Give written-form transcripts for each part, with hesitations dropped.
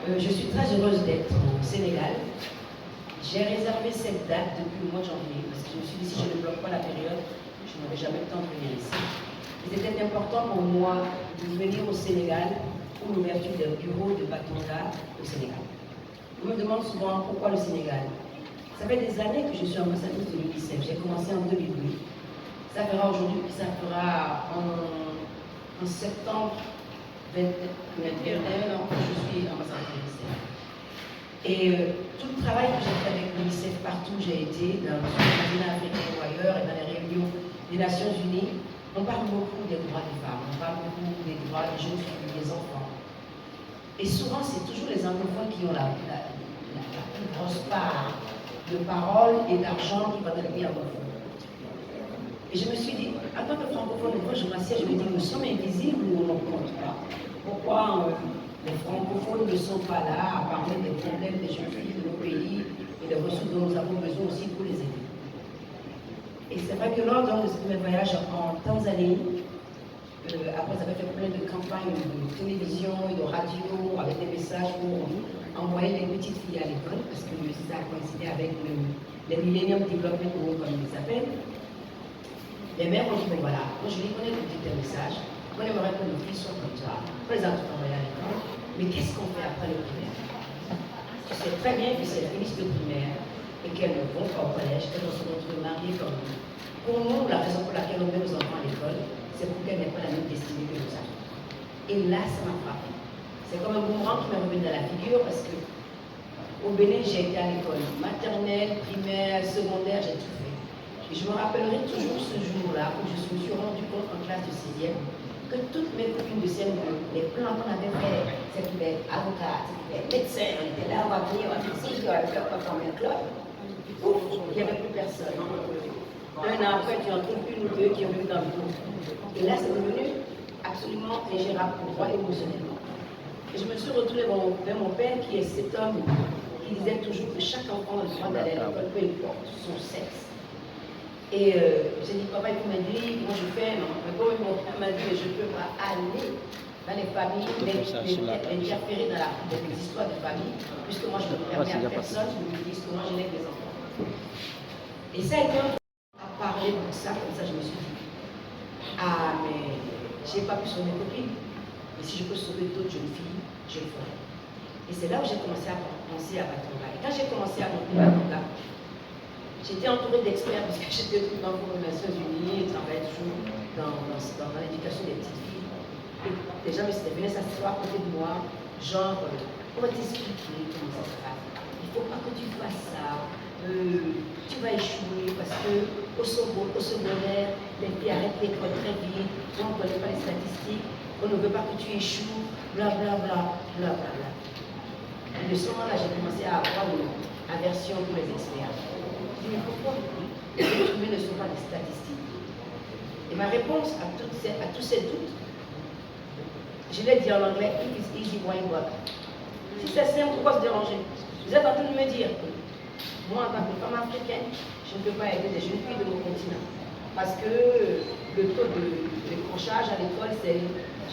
Je suis très heureuse d'être au Sénégal. J'ai réservé cette date depuis le mois de janvier parce que je me suis dit si je ne bloque pas la période, je n'aurai jamais le temps de venir ici. Il était important pour moi de venir au Sénégal pour l'ouverture des bureaux de Batonga au Sénégal. On me demande souvent pourquoi le Sénégal. Ça fait des années que je suis ambassadrice de l'UNICEF. J'ai commencé en 2008. Ça fera aujourd'hui, ça fera en septembre 21 ans que je suis ambassadrice de l'UNICEF. Et tout le travail que j'ai fait avec l'UNICEF partout où j'ai été, dans le continent africain ou ailleurs, et dans les réunions des Nations Unies, on parle beaucoup des droits des femmes, on parle beaucoup des droits des jeunes filles, des enfants. Et souvent, c'est toujours les anglophones qui ont la plus grosse part de parole et d'argent qui va dans les pays anglophones. Et je me suis dit, en tant que francophone, moi je m'assieds, je me dis, nous sommes invisibles ou on ne compte pas. Pourquoi les francophones ne sont pas là à parler des problèmes des jeunes filles de nos pays et des ressources dont nous avons besoin aussi pour les aider. Et c'est vrai que lors de mes voyages en Tanzanie, après j'avais fait plein de campagnes de télévision et de radio avec des messages pour envoyer les petites filles à l'école, parce que ça a coïncidé avec les Millennium Development Goals, comme ils s'appellent. Les mères ont dit, bon voilà, moi je les connais le petit message, on aimerait que nos filles soient comme ça, on les a tout envoyées à l'école, mais qu'est-ce qu'on fait après le primaire? Tu sais très bien que si elles finissent le primaire et qu'elles ne vont pas au collège, qu'elles vont se retrouver mariées comme nous. Pour nous, la raison pour laquelle on met nos enfants à l'école, c'est pour qu'elles n'aient pas la même destinée que nous avons. Et là, ça m'a frappé. C'est comme un boomerang qui m'est revenu dans la figure parce que au Bénin, j'ai été à l'école maternelle, primaire, secondaire, j'ai tout fait. Et je me rappellerai toujours ce jour-là où je me suis rendu compte en classe de 6e que toutes mes copines de CM2, les plans qu'on avait fait, c'est qu'ils étaient avocats, c'est qu'ils étaient médecins, on était là, on va venir, on va faire ci, on va faire pas former un club. Ouf, il n'y avait plus personne. Un an après, tu en trouves une ou deux qui ont vu dans le groupe. Et là, c'est devenu absolument ingérable pour moi émotionnellement. Et je me suis retrouvée vers mon père qui est cet homme qui disait toujours que chaque enfant a le droit d'aller à l'école, peu importe son sexe. Et j'ai dit, papa, il faut m'aider, comment je fais? Non, mais bon, mon père m'a dit, je ne peux pas aller dans les familles, interférer dans les histoires de famille, puisque moi je ne permets à personne de me dire comment je lève les enfants. Et ça a été à parler de ça, comme ça je me suis dit, ah mais je n'ai pas pu sauver mes copines, mais si je peux sauver d'autres jeunes filles, je le ferai. Et c'est là où j'ai commencé à penser à Batonga. Et quand j'ai commencé à monter Batonga, j'étais entourée d'experts parce que j'étais dans les Nations Unies, je travaillais toujours dans l'éducation des petites filles. Et les gens venaient s'asseoir à côté de moi, genre, on va t'expliquer comment ça se passe. Il ne faut pas que tu fasses ça, tu vas échouer parce qu'au secondaire, les filles arrêtent l'école très vite, on ne connaît pas les statistiques, on ne veut pas que tu échoues, blablabla, blablabla. Et de ce moment-là, j'ai commencé à avoir une aversion pour les experts. Mais pourquoi les êtres humains ne sont pas des statistiques? Et ma réponse à tous ces doutes, je l'ai dit en anglais, if it's easy, why bother? Si c'est simple, pourquoi se déranger? Vous êtes en train de me dire que moi, en tant que femme africaine, je ne peux pas aider les jeunes filles de mon continent. Parce que le taux de décrochage à l'école, c'est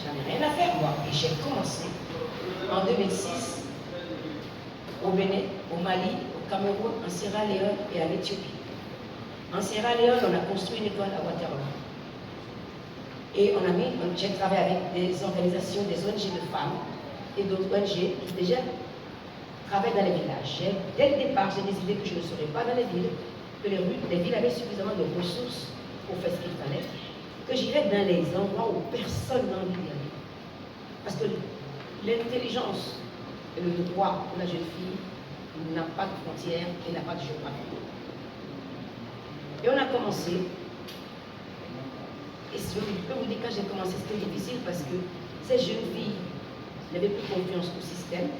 j'en ai rien à faire, moi. Et j'ai commencé en 2006 au Bénin, au Mali, Cameroun, en Sierra Leone et en Éthiopie. En Sierra Leone, on a construit une école à Waterloo. Et j'ai travaillé avec des organisations, des ONG de femmes et d'autres ONG qui déjà travaillent dans les villages. Dès le départ, j'ai décidé que je ne serais pas dans les villes, que les villes avaient suffisamment de ressources pour faire ce qu'il fallait, que j'irais dans les endroits où personne n'a envie d'y aller. Parce que l'intelligence et le droit de la jeune fille n'a pas de frontières et n'a pas de géographie. Et on a commencé, et je peux vous dire quand j'ai commencé c'était difficile parce que ces jeunes filles n'avaient plus confiance au système.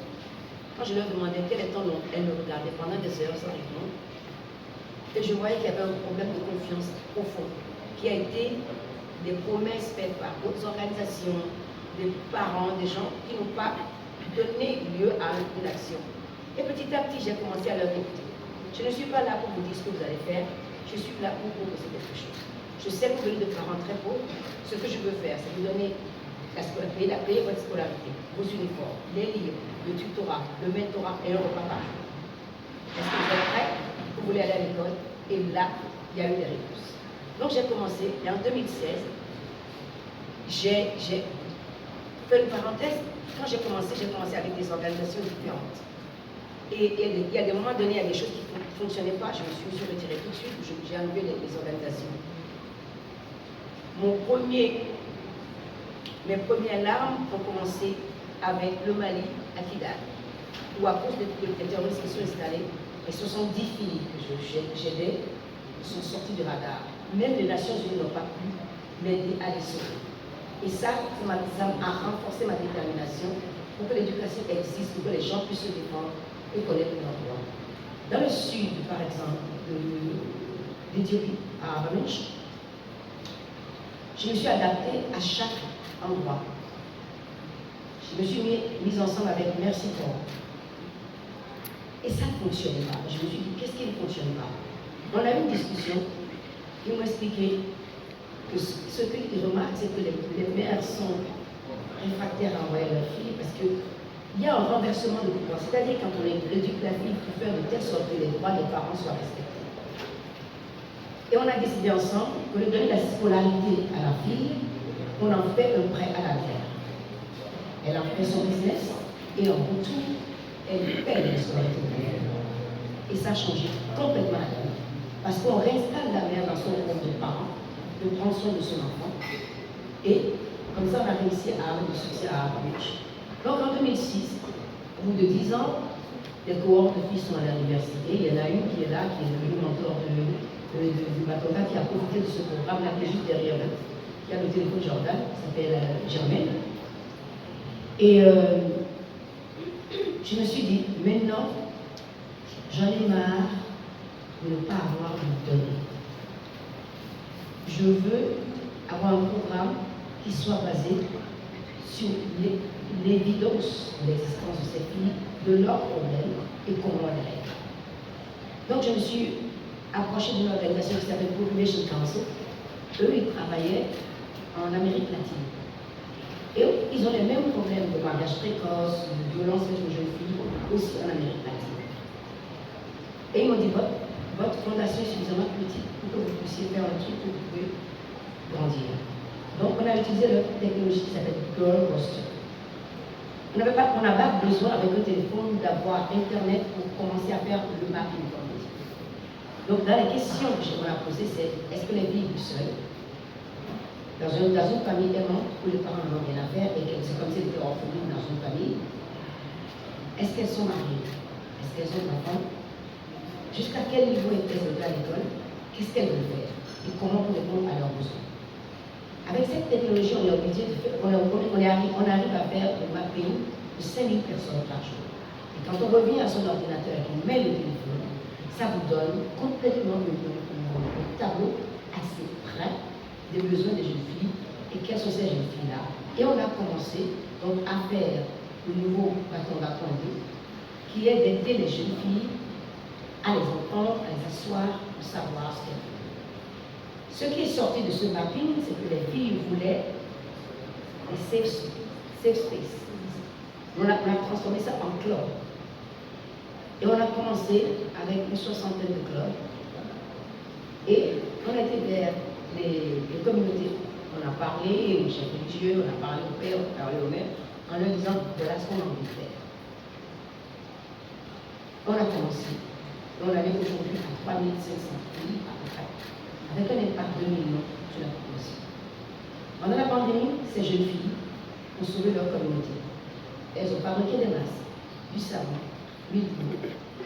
Quand je leur demandais quel temps elles me regardaient pendant des heures sans répondre, et je voyais qu'il y avait un problème de confiance profond qui a été des promesses faites par d'autres organisations, des parents, des gens qui n'ont pas donné lieu à une action. Et petit à petit, j'ai commencé à leur écouter. Je ne suis pas là pour vous dire ce que vous allez faire, je suis là pour vous proposer quelque chose. Je sais que vous venez de parents très pauvres. Ce que je veux faire, c'est vous donner payer votre scolarité, vos uniformes, les livres, le tutorat, le mentorat et un repas par jour. Est-ce que vous êtes prêts? Vous voulez aller à l'école? Et là, il y a eu des réponses. Donc j'ai commencé, et en 2016, j'ai fait une parenthèse. Quand j'ai commencé avec des organisations différentes. Et il y a des moments donnés, il y a des choses qui ne fonctionnaient pas. Je me suis retirée tout de suite, j'ai enlevé les organisations. Mes premières larmes ont commencé avec le Mali à Kidal, où à cause des terroristes qui sont installés, les 70 filles que j'aidais sont sorties du radar. Même les Nations Unies n'ont pas pu m'aider à les sauver. Et ça a renforcé ma détermination pour que l'éducation existe, pour que les gens puissent se défendre et connaître leurs droits. Dans le sud, par exemple, d'Éthiopie, à Abamèche, je me suis adaptée à chaque endroit. Je me suis mise ensemble avec Merci Corps. Et ça ne fonctionnait pas. Je me suis dit, qu'est-ce qui ne fonctionne pas? On a eu une discussion, ils m'ont expliqué que ce qu'ils remarquent, c'est que les mères sont réfractaires à envoyer leurs filles parce qu'il y a un renversement de pouvoir. C'est-à-dire quand on éduque la fille pour faire de telle sorte que les droits des parents soient respectés. Et on a décidé ensemble qu'au lieu de donner la scolarité à la fille, on en fait un prêt à la mère. Elle en fait son business et en retour, elle paie la scolarité de la mère. Et ça a changé complètement la vie. Parce qu'on réinstalle la mère dans son rôle de parent, de prendre soin de son enfant. Et comme ça, on a réussi à avoir du succès à Abamèche. Donc en 2006, au bout de 10 ans, les cohortes de filles sont à l'université. Il y en a une qui est là, qui est devenue mentor du Matonga, qui a profité de ce programme-là, qui est juste derrière eux, qui a le téléphone Jordan, qui s'appelle Germaine. Et je me suis dit, maintenant, j'en ai marre de ne pas avoir à me donner. Je veux avoir un programme qui soit basé sur l'évidence de l'existence de ces filles, de leurs problèmes et comment on les règle. Donc je me suis approchée d'une organisation qui s'appelle Population Council. Eux, ils travaillaient en Amérique latine. Et ils ont les mêmes problèmes de mariage précoce, de violence faite aux jeunes filles, aussi en Amérique latine. Et ils m'ont dit, votre fondation est suffisamment petite pour que vous puissiez faire un truc que vous pouvez grandir. Donc on a utilisé leur technologie qui s'appelle Girl Roster. On n'a pas besoin avec le téléphone d'avoir Internet pour commencer à faire le mapping. Donc dans les questions que j'aimerais poser, c'est est-ce que les filles vivent seules dans une famille aimante où les parents n'ont rien à faire et c'est comme si elles étaient orphelines dans une famille? Est-ce qu'elles sont mariées? Est-ce qu'elles ont des enfants? Jusqu'à quel niveau est-ce à l'école? Qu'est-ce qu'elles veulent faire? Et comment on répond à leurs besoins? Avec cette technologie, on est obligé de faire, on arrive à faire le mapping de 5000 personnes par jour. Et quand on revient à son ordinateur et qu'on met le téléphone, ça vous donne complètement le tableau assez près des besoins des jeunes filles et quelles sont ces jeunes filles-là. Et on a commencé donc à faire le nouveau Matonga Point 2 qui est d'aider les jeunes filles à les entendre, à les asseoir pour savoir ce qu'elles font. Ce qui est sorti de ce mapping, c'est que les filles voulaient des safe space. On a transformé ça en club. Et on a commencé avec une soixantaine de clubs. Et on a été vers les communautés. On a parlé au chef religieux, on a parlé au père, on a parlé aux mères, en leur disant voilà ce qu'on a envie de faire. On a commencé. On avait aujourd'hui à 3500 filles à peu près, avec un impact de 2 millions sur la population. Pendant la pandémie, ces jeunes filles ont sauvé leur communauté. Elles ont fabriqué des masques, du savon, l'huile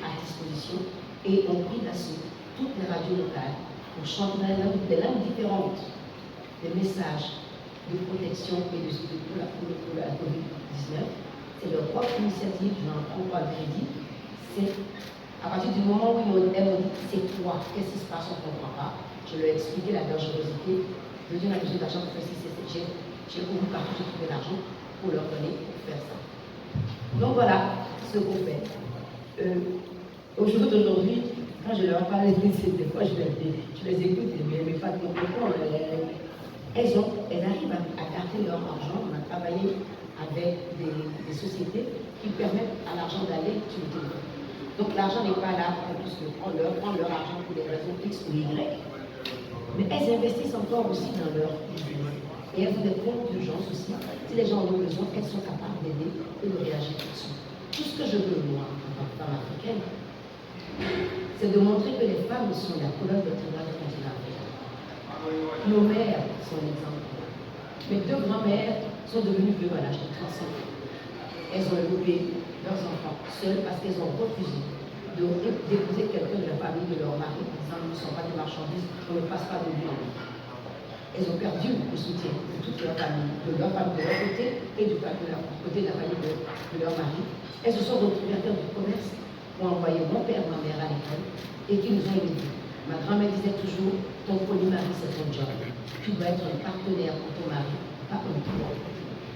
à disposition et ont pris d'assaut toutes les radios locales pour chanter des langues différentes, des messages de protection et pour la COVID-19. C'est leur propre initiative, je n'en prends pas le crédit. C'est à partir du moment où elles m'ont dit c'est quoi, qu'est-ce qui se passe, on ne comprend pas. Je leur ai expliqué la dangerosité. Je dis on a besoin d'argent pour faire ci, j'ai couru partout, j'ai trouvé l'argent pour leur donner pour faire ça. Donc voilà ce qu'on fait. Au jour d'aujourd'hui, quand je leur parle des fois je les écoute, mais pas de comprendre. elles arrivent à garder leur argent. On a travaillé avec des sociétés qui permettent à l'argent d'aller sur le téléphone. Donc l'argent n'est pas là pour tous prendre leur argent pour des raisons X ou Y. Mais elles investissent encore aussi dans leur business. Et elles ont des comptes d'urgence aussi. Si les gens en ont besoin, elles sont capables d'aider et de réagir tout de suite. Tout ce que je veux, moi, en tant que femme africaine, c'est de montrer que les femmes sont la colonne vertébrale du continent africain. Nos mères sont l'exemple. Mes deux grands-mères sont devenues veuves à l'âge de 35 ans. Elles ont élevé leurs enfants seules parce qu'elles ont refusé d'épouser quelqu'un de la famille de leur mari en disant nous ne sommes pas des marchandises, on ne passe pas de vie en vie. Elles ont perdu le soutien de toute leur famille, de leur côté et du côté de la famille de leur mari. Elles se sont retrouvées à faire du commerce pour envoyer mon père et ma mère à l'école et qui nous ont aidés. Ma grand-mère disait toujours ton premier mari c'est ton job. Tu dois être un partenaire pour ton mari, pas un tour.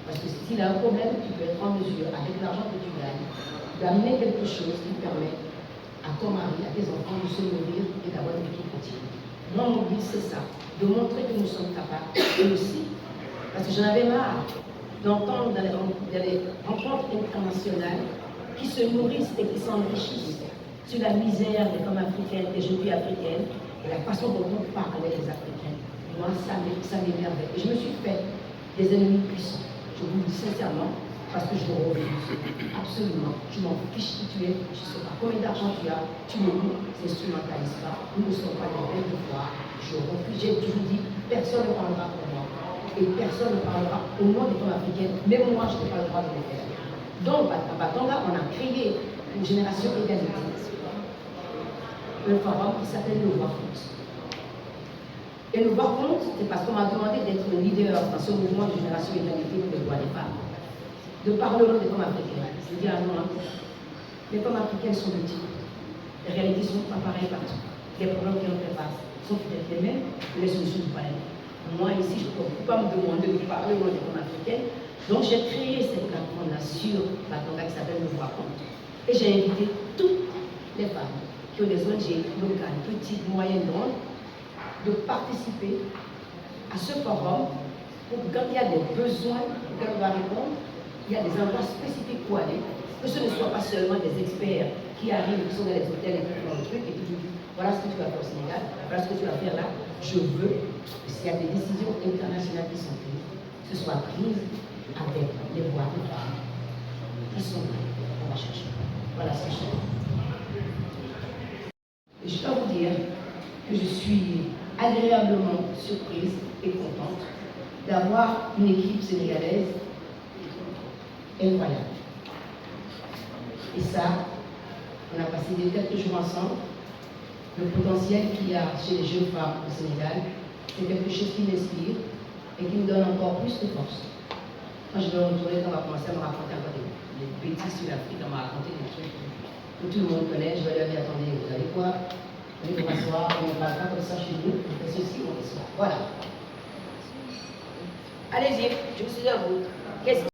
Parce que s'il a un problème, tu peux être en mesure, avec l'argent que tu gagnes, d'amener quelque chose qui permet à ton mari, à tes enfants de se nourrir et d'avoir une vie continue. Moi, mon but, c'est ça, de montrer que nous sommes capables, et aussi, parce que j'en avais marre d'entendre dans les rencontres internationales qui se nourrissent et qui s'enrichissent sur la misère des femmes africaines, des jeunes filles africaines, et la façon dont on parlait des Africaines. Moi, ça m'énervait. Et je me suis fait des ennemis puissants. Je vous le dis sincèrement, parce que je le refuse. Absolument. Je m'en fiche qui tu es, je ne sais pas combien d'argent tu as, tu me instrumentalises pas. Nous ne sommes pas des bêtes de foi. Je refuse. J'ai toujours dit, personne ne parlera pour moi. Et personne ne parlera au nom des femmes africaines. Même moi, je n'ai pas le droit de le faire. Donc, à Batanga, on a créé une génération égalité. Un forum qui s'appelle Le Voir Compte. Et Le Voir Compte, c'est parce qu'on m'a demandé d'être le leader dans ce mouvement de génération égalité pour les droits des femmes. De parler au nom des femmes africaines. Je dis à moi, les femmes africaines sont multiples. Les réalités sont pas pareilles partout. Les problèmes qui ont fait face sont peut-être les mêmes, mais les solutions ne sont pas les mêmes. Moi, ici, je ne peux pas me demander de parler au nom des femmes africaines. Donc, j'ai créé cette plateforme-là sur Batanga qui s'appelle Le Voir Compte. Et j'ai invité toutes les femmes qui ont des ONG locales, petites, moyennes, grandes, de participer à ce forum pour que quand il y a des besoins auxquels on va répondre, il y a des endroits spécifiques pour aller, que ce ne soit pas seulement des experts qui arrivent, qui sont dans les hôtels et qui font le truc et qui disent voilà ce que tu vas faire au Sénégal, voilà ce que tu vas faire là. Je veux que s'il y a des décisions internationales qui sont prises, que ce soit prise avec les voix de femmes qui sont là. On va chercher. Voilà ce que je fais. Je dois vous dire que je suis agréablement surprise et contente d'avoir une équipe sénégalaise incroyable. Et ça, on a passé quelques jours ensemble. Le potentiel qu'il y a chez les jeunes femmes au Sénégal, c'est quelque chose qui m'inspire et qui me donne encore plus de force. Quand je vais retourner, on va commencer à me raconter encore des bêtises sur l'Afrique, on m'a raconté des trucs que tout le monde connaît. Je vais leur dire, attendez, vous allez voir, on est m'asseoir, on ne parle pas comme ça chez nous, on fait ceci, on fait cela. Voilà. Allez-y, je suis à vous.